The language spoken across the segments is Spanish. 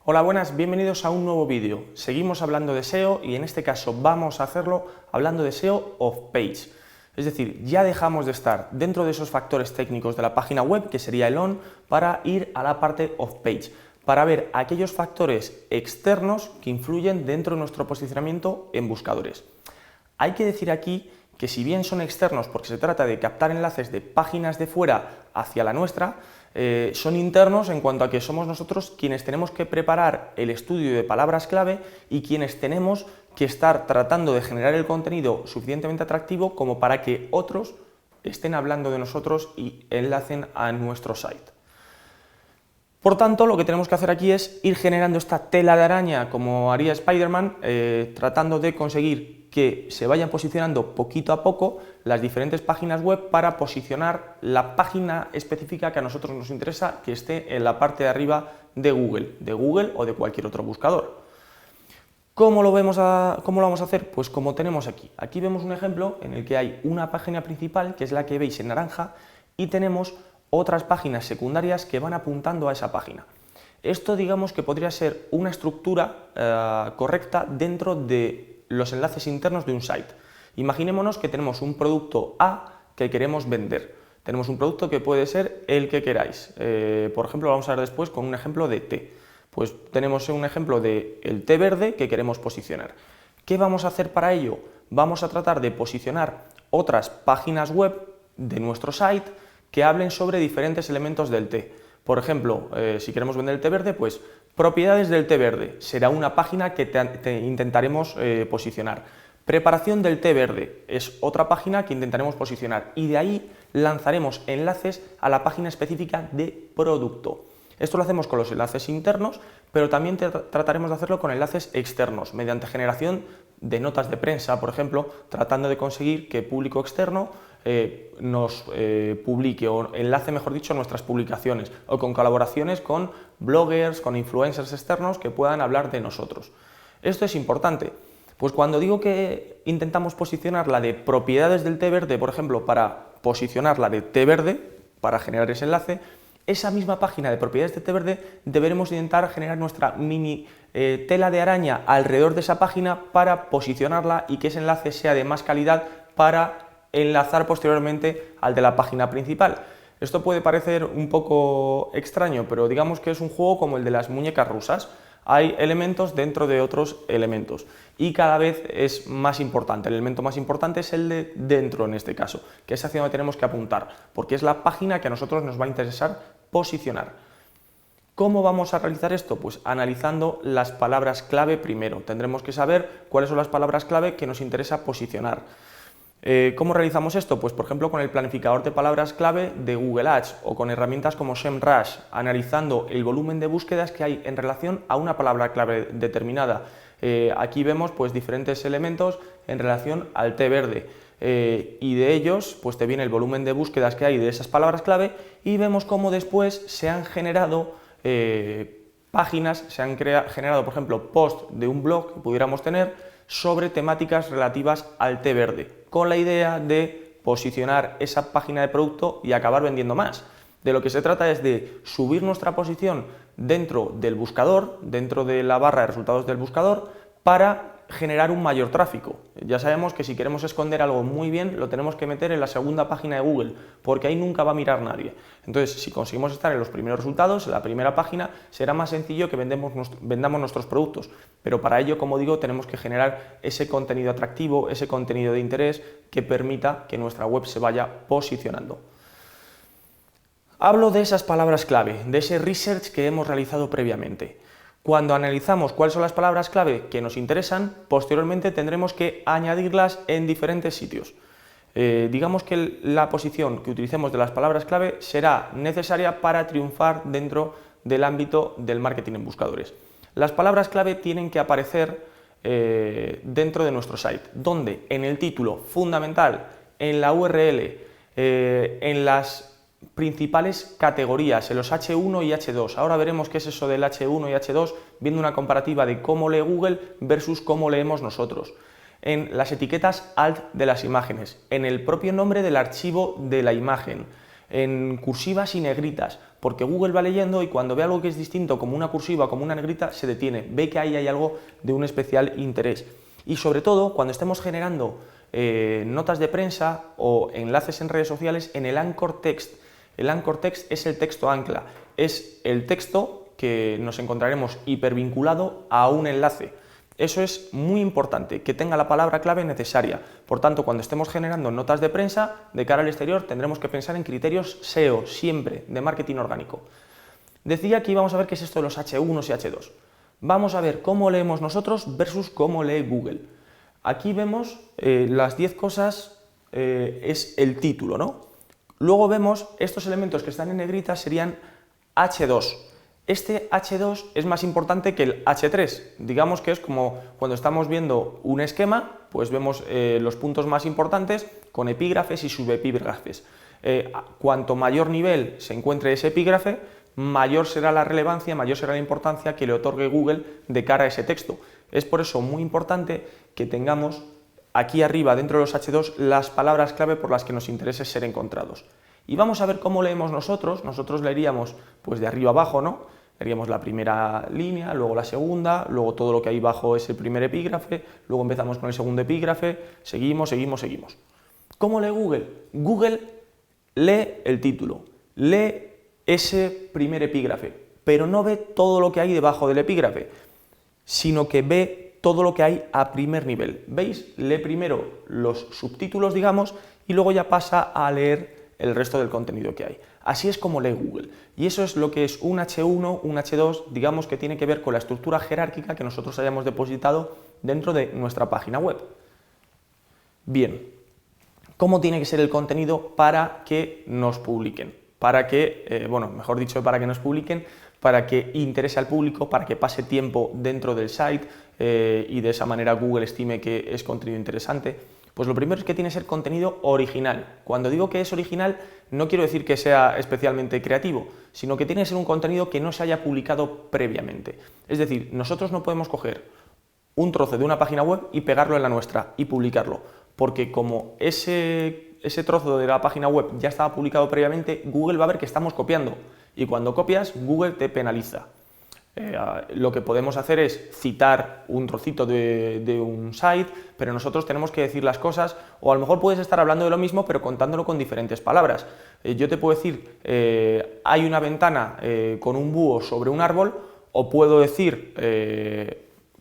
Hola, buenas, bienvenidos a un nuevo vídeo. Seguimos hablando de SEO y en este caso vamos a hacerlo hablando de SEO off-page. Es decir, ya dejamos de estar dentro de esos factores técnicos de la página web, que sería el on, para ir a la parte off-page, para ver aquellos factores externos que influyen dentro de nuestro posicionamiento en buscadores. Hay que decir aquí que si bien son externos porque se trata de captar enlaces de páginas de fuera hacia la nuestra, son internos en cuanto a que somos nosotros quienes tenemos que preparar el estudio de palabras clave y quienes tenemos que estar tratando de generar el contenido suficientemente atractivo como para que otros estén hablando de nosotros y enlacen a nuestro site. Por tanto, lo que tenemos que hacer aquí es ir generando esta tela de araña como haría Spider-Man, tratando de conseguir que se vayan posicionando poquito a poco las diferentes páginas web para posicionar la página específica que a nosotros nos interesa que esté en la parte de arriba de Google o de cualquier otro buscador. ¿Cómo lo vamos a hacer? Pues como tenemos aquí. Aquí vemos un ejemplo en el que hay una página principal, que es la que veis en naranja, y tenemos otras páginas secundarias que van apuntando a esa página. Esto digamos que podría ser una estructura correcta dentro de los enlaces internos de un site. Imaginémonos que tenemos un producto A que queremos vender. Tenemos un producto que puede ser el que queráis. Por ejemplo, lo vamos a ver después con un ejemplo de té. Pues tenemos un ejemplo del té verde que queremos posicionar. ¿Qué vamos a hacer para ello? Vamos a tratar de posicionar otras páginas web de nuestro site que hablen sobre diferentes elementos del té. Por ejemplo, si queremos vender el té verde, pues propiedades del té verde será una página que intentaremos posicionar. Preparación del té verde es otra página que intentaremos posicionar y de ahí lanzaremos enlaces a la página específica de producto. Esto lo hacemos con los enlaces internos, pero también trataremos de hacerlo con enlaces externos, mediante generación de notas de prensa, por ejemplo, tratando de conseguir que público externo nos publique o enlace, mejor dicho, nuestras publicaciones, o con colaboraciones con bloggers, con influencers externos que puedan hablar de nosotros. Esto es importante, pues cuando digo que intentamos posicionar la de propiedades del té verde, por ejemplo, para posicionar la de té verde, para generar ese enlace, esa misma página de propiedades de té verde deberemos intentar generar nuestra mini tela de araña alrededor de esa página para posicionarla y que ese enlace sea de más calidad para enlazar posteriormente al de la página principal. Esto puede parecer un poco extraño, pero digamos que es un juego como el de las muñecas rusas. Hay elementos dentro de otros elementos y cada vez es más importante. El elemento más importante es el de dentro en este caso, que es hacia donde tenemos que apuntar, porque es la página que a nosotros nos va a interesar posicionar. ¿Cómo vamos a realizar esto? Pues analizando las palabras clave primero. Tendremos que saber cuáles son las palabras clave que nos interesa posicionar. ¿Cómo realizamos esto? Pues por ejemplo con el planificador de palabras clave de Google Ads o con herramientas como SEMrush, analizando el volumen de búsquedas que hay en relación a una palabra clave determinada. Aquí vemos pues diferentes elementos en relación al té verde y de ellos pues te viene el volumen de búsquedas que hay de esas palabras clave y vemos cómo después se han generado páginas, se han generado por ejemplo posts de un blog que pudiéramos tener sobre temáticas relativas al té verde, con la idea de posicionar esa página de producto y acabar vendiendo más. De lo que se trata es de subir nuestra posición dentro del buscador, dentro de la barra de resultados del buscador, para generar un mayor tráfico. Ya sabemos que si queremos esconder algo muy bien, lo tenemos que meter en la segunda página de Google, porque ahí nunca va a mirar nadie. Entonces, si conseguimos estar en los primeros resultados, en la primera página, será más sencillo que vendamos nuestros productos. Pero para ello, como digo, tenemos que generar ese contenido atractivo, ese contenido de interés que permita que nuestra web se vaya posicionando. Hablo de esas palabras clave, de ese research que hemos realizado previamente. Cuando analizamos cuáles son las palabras clave que nos interesan, posteriormente tendremos que añadirlas en diferentes sitios. Digamos que la posición que utilicemos de las palabras clave será necesaria para triunfar dentro del ámbito del marketing en buscadores. Las palabras clave tienen que aparecer dentro de nuestro site, donde en el título fundamental, en la URL, en las principales categorías, en los H1 y H2. Ahora veremos qué es eso del H1 y H2, viendo una comparativa de cómo lee Google versus cómo leemos nosotros. En las etiquetas alt de las imágenes, en el propio nombre del archivo de la imagen, en cursivas y negritas, porque Google va leyendo y cuando ve algo que es distinto, como una cursiva o como una negrita, se detiene, ve que ahí hay algo de un especial interés. Y sobre todo, cuando estemos generando notas de prensa o enlaces en redes sociales, en el anchor text. El anchor text es el texto ancla, es el texto que nos encontraremos hipervinculado a un enlace. Eso es muy importante, que tenga la palabra clave necesaria. Por tanto, cuando estemos generando notas de prensa de cara al exterior, tendremos que pensar en criterios SEO, siempre, de marketing orgánico. Decía que íbamos a ver qué es esto de los H1 y H2. Vamos a ver cómo leemos nosotros versus cómo lee Google. Aquí vemos las 10 cosas, es el título, ¿no? Luego vemos estos elementos que están en negrita serían H2. Este H2 es más importante que el H3. Digamos que es como cuando estamos viendo un esquema, pues vemos los puntos más importantes con epígrafes y subepígrafes. Cuanto mayor nivel se encuentre ese epígrafe, mayor será la relevancia, mayor será la importancia que le otorgue Google de cara a ese texto. Es por eso muy importante que tengamos aquí arriba, dentro de los H2, las palabras clave por las que nos interese ser encontrados. Y vamos a ver cómo leemos nosotros. Nosotros leeríamos pues de arriba abajo, ¿no? Leeríamos la primera línea, luego la segunda, luego todo lo que hay abajo es el primer epígrafe, luego empezamos con el segundo epígrafe, seguimos. ¿Cómo lee Google? Google lee el título, lee ese primer epígrafe, pero no ve todo lo que hay debajo del epígrafe, sino que ve todo lo que hay a primer nivel. ¿Veis? Lee primero los subtítulos, digamos, y luego ya pasa a leer el resto del contenido que hay. Así es como lee Google. Y eso es lo que es un H1, un H2, digamos que tiene que ver con la estructura jerárquica que nosotros hayamos depositado dentro de nuestra página web. Bien, ¿cómo tiene que ser el contenido para que nos publiquen? Para que, mejor dicho, para que nos publiquen, para que interese al público, para que pase tiempo dentro del site y de esa manera Google estime que es contenido interesante. Pues lo primero es que tiene que ser contenido original. Cuando digo que es original, no quiero decir que sea especialmente creativo, sino que tiene que ser un contenido que no se haya publicado previamente. Es decir, nosotros no podemos coger un trozo de una página web y pegarlo en la nuestra y publicarlo, porque como ese trozo de la página web ya estaba publicado previamente, Google va a ver que estamos copiando y cuando copias, Google te penaliza. Lo que podemos hacer es citar un trocito de un site, pero nosotros tenemos que decir las cosas, o a lo mejor puedes estar hablando de lo mismo, pero contándolo con diferentes palabras. Yo te puedo decir, hay una ventana con un búho sobre un árbol, o puedo decir,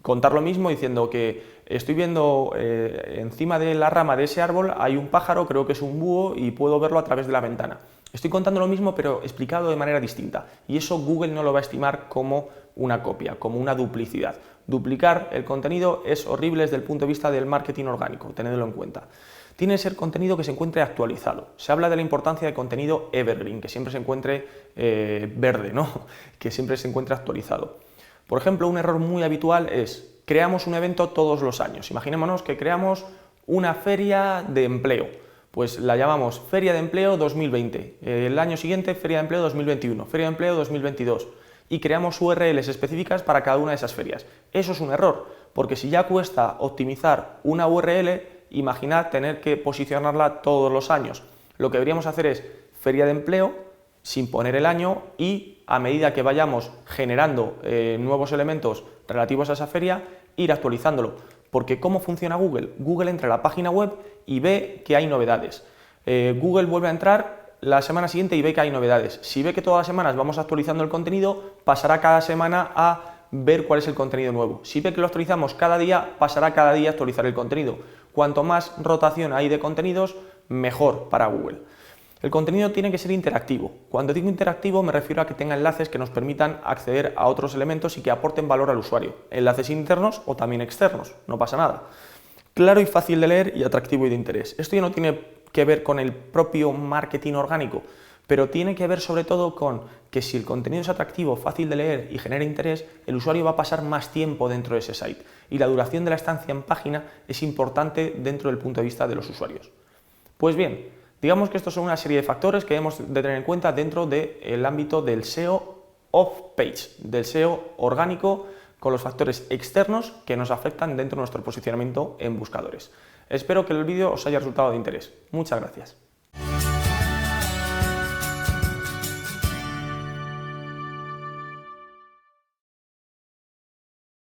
contar lo mismo diciendo que estoy viendo encima de la rama de ese árbol hay un pájaro, creo que es un búho, y puedo verlo a través de la ventana. Estoy contando lo mismo, pero explicado de manera distinta, y eso Google no lo va a estimar como una copia, como una duplicidad. Duplicar el contenido es horrible desde el punto de vista del marketing orgánico, tenedlo en cuenta. Tiene que ser contenido que se encuentre actualizado. Se habla de la importancia de contenido evergreen, que siempre se encuentre verde, ¿no? Que siempre se encuentre actualizado. Por ejemplo, un error muy habitual es creamos un evento todos los años. Imaginémonos que creamos una feria de empleo. Pues la llamamos Feria de Empleo 2020, el año siguiente Feria de Empleo 2021, Feria de Empleo 2022 y creamos URLs específicas para cada una de esas ferias. Eso es un error, porque si ya cuesta optimizar una URL, imaginad tener que posicionarla todos los años. Lo que deberíamos hacer es Feria de Empleo sin poner el año y a medida que vayamos generando nuevos elementos relativos a esa feria, ir actualizándolo. Porque ¿cómo funciona Google? Google entra a la página web y ve que hay novedades. Google vuelve a entrar la semana siguiente y ve que hay novedades. Si ve que todas las semanas vamos actualizando el contenido, pasará cada semana a ver cuál es el contenido nuevo. Si ve que lo actualizamos cada día, pasará cada día a actualizar el contenido. Cuanto más rotación hay de contenidos, mejor para Google. El contenido tiene que ser interactivo. Cuando digo interactivo me refiero a que tenga enlaces que nos permitan acceder a otros elementos y que aporten valor al usuario. Enlaces internos o también externos, no pasa nada. Claro y fácil de leer y atractivo y de interés. Esto ya no tiene que ver con el propio marketing orgánico, pero tiene que ver sobre todo con que si el contenido es atractivo, fácil de leer y genera interés, el usuario va a pasar más tiempo dentro de ese site y la duración de la estancia en página es importante dentro del punto de vista de los usuarios. Pues bien, digamos que estos son una serie de factores que debemos de tener en cuenta dentro del ámbito del SEO off-page, del SEO orgánico, con los factores externos que nos afectan dentro de nuestro posicionamiento en buscadores. Espero que el vídeo os haya resultado de interés. Muchas gracias.